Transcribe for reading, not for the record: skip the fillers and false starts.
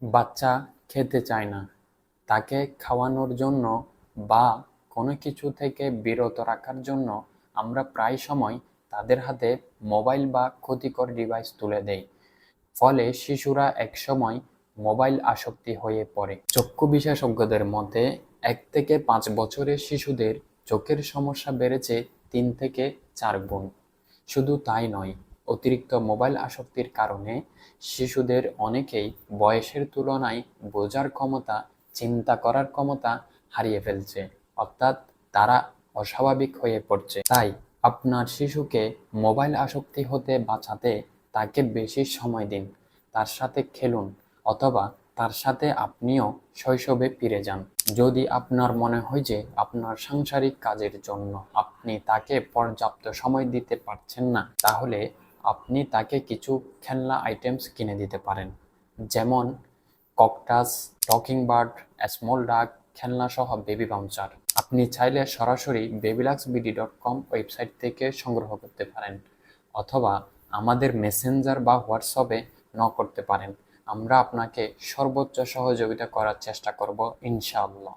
বাচ্চা খেতে চায় না, তাকে খাওয়ানোর জন্য বা কোনো কিছু থেকে বিরত রাখার জন্য আমরা প্রায় সময় তাদের হাতে মোবাইল বা ক্ষতিকর ডিভাইস তুলে দেই। ফলে শিশুরা একসময় মোবাইল আসক্তি হয়ে পড়ে। চক্ষু বিশেষজ্ঞদের মতে 1 থেকে 5 বছরের শিশুদের চোখের সমস্যা বেড়েছে 3 থেকে 4 গুণ। শুধু তাই নয়, অতিরিক্ত মোবাইল আসক্তির কারণে শিশুদের অনেকেই বয়সের তুলনায় বোঝার ক্ষমতা, চিন্তা করার ক্ষমতা হারিয়ে ফেলছে, অর্থাৎ তারা অস্বাভাবিক হয়ে পড়ছে। তাই আপনার শিশুকে মোবাইল আসক্তি হতে বাঁচাতে তাকে বেশি সময় দিন, তার সাথে খেলুন, অথবা তার সাথে আপনিও শৈশবে ফিরে যান। যদি আপনার মনে হয় যে আপনার সাংসারিক কাজের জন্য আপনি তাকে পর্যাপ্ত সময় দিতে পারছেন না, তাহলে আপনি তাকে কিছু খেলনা আইটেমস কিনে দিতে পারেন, যেমন ককটাস, টকিং বার্ড, স্মল ডাক, খেলনা সহ বেবি বাউন্সার। আপনি চাইলে সরাসরি babyluxbd.com ওয়েবসাইট থেকে সংগ্রহ করতে পারেন, অথবা আমাদের মেসেঞ্জার বা হোয়াটসঅ্যাপে নক করতে পারেন। আমরা আপনাকে সর্বোচ্চ সহযোগিতা করার চেষ্টা করব, ইনশাআল্লাহ।